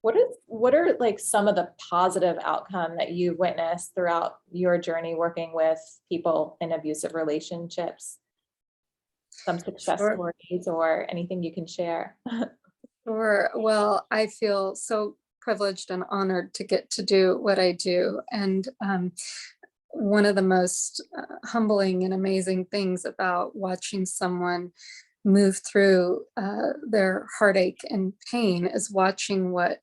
what are like some of the positive outcome that you witnessed throughout your journey working with people in abusive relationships? Some success Sure. stories or anything you can share? Sure. Well, I feel so privileged and honored to get to do what I do. And one of the most humbling and amazing things about watching someone move through their heartache and pain is watching what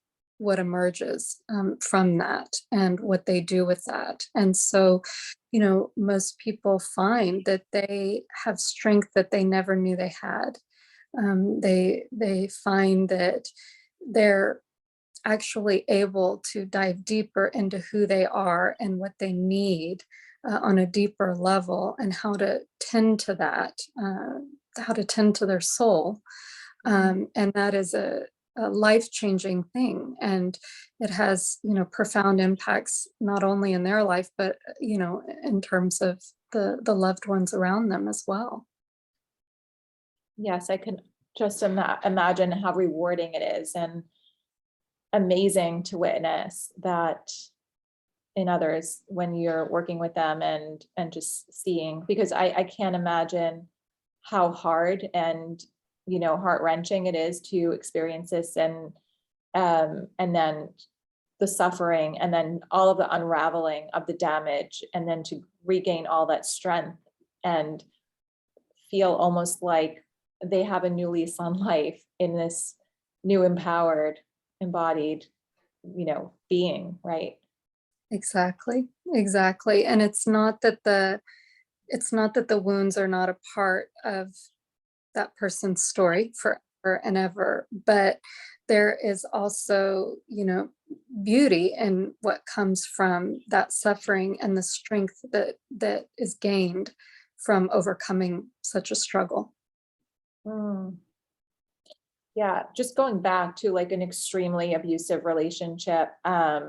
emerges from that and what they do with that. And so, most people find that they have strength that they never knew they had. They find that they're actually able to dive deeper into who they are and what they need on a deeper level, and how to tend to that, how to tend to their soul. And that is a life-changing thing. And it has, profound impacts not only in their life, but, in terms of the loved ones around them as well. Yes, I can just imagine how rewarding it is and amazing to witness that in others when you're working with them and just seeing, because I can't imagine how hard and heart-wrenching it is to experience this, and then the suffering, and then all of the unraveling of the damage, and then to regain all that strength and feel almost like they have a new lease on life in this new empowered, embodied, being, right? Exactly, exactly. And it's not that the wounds are not a part of that person's story forever and ever, but there is also, beauty in what comes from that suffering and the strength that is gained from overcoming such a struggle. Mm. Yeah, just going back to like an extremely abusive relationship. I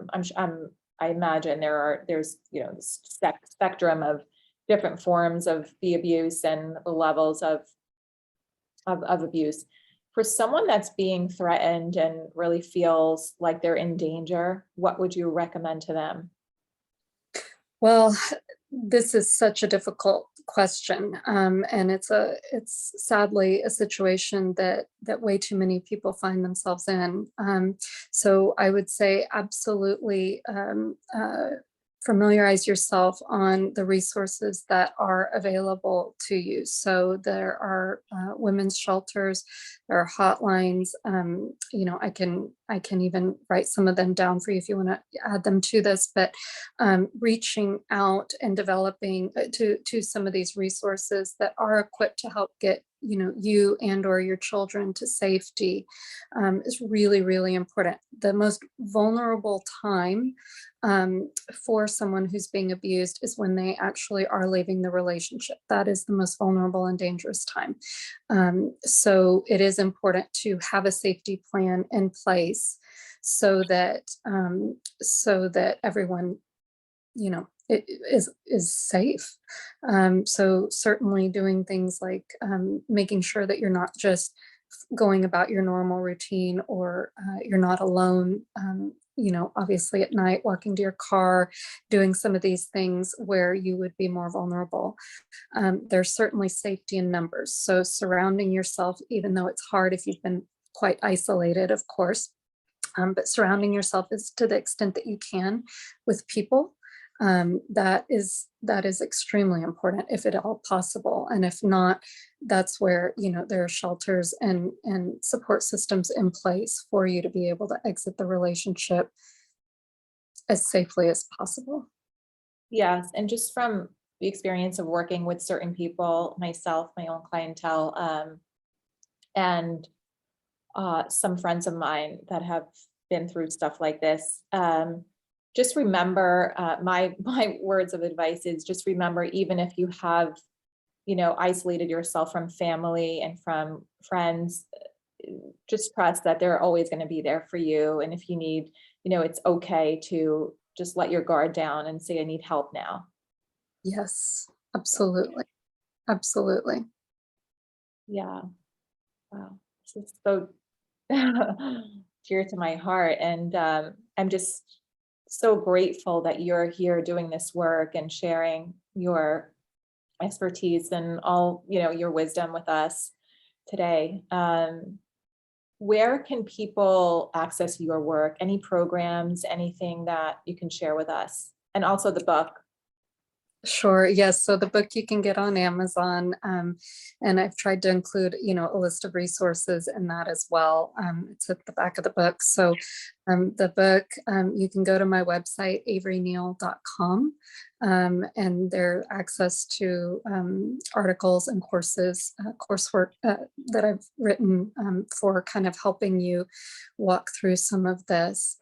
imagine there's this spectrum of different forms of the abuse and the levels of abuse. For someone that's being threatened and really feels like they're in danger, what would you recommend to them? Well, this is such a difficult question, and it's sadly a situation that way too many people find themselves in. So I would say absolutely, familiarize yourself on the resources that are available to you. So there are women's shelters, there are hotlines. I can even write some of them down for you if you want to add them to this. But reaching out and developing to some of these resources that are equipped to help get you and or your children to safety is really, really important. The most vulnerable time for someone who's being abused is when they actually are leaving the relationship. That is the most vulnerable and dangerous time. So it is important to have a safety plan in place so that everyone is safe. So certainly doing things like making sure that you're not just going about your normal routine, or you're not alone. Obviously at night, walking to your car, doing some of these things where you would be more vulnerable. There's certainly safety in numbers. So surrounding yourself, even though it's hard if you've been quite isolated, of course, but surrounding yourself is to the extent that you can with people. That is extremely important if at all possible. And if not, that's where there are shelters and support systems in place for you to be able to exit the relationship as safely as possible. Yes, and just from the experience of working with certain people, myself, my own clientele, and some friends of mine that have been through stuff like this. Just remember, my words of advice is just remember, even if you have, isolated yourself from family and from friends, just trust that they're always going to be there for you. And if you need, it's okay to just let your guard down and say, I need help now. Yes, absolutely. Absolutely. Yeah. Wow. This is so dear to my heart. And I'm just so grateful that you're here doing this work and sharing your expertise and all, your wisdom with us today. Where can people access your work? Any programs, anything that you can share with us? And also the book. Sure. Yes. So the book you can get on Amazon, and I've tried to include, a list of resources in that as well. It's at the back of the book. So the book, you can go to my website, averyneal.com, and there are access to articles and coursework that I've written for kind of helping you walk through some of this.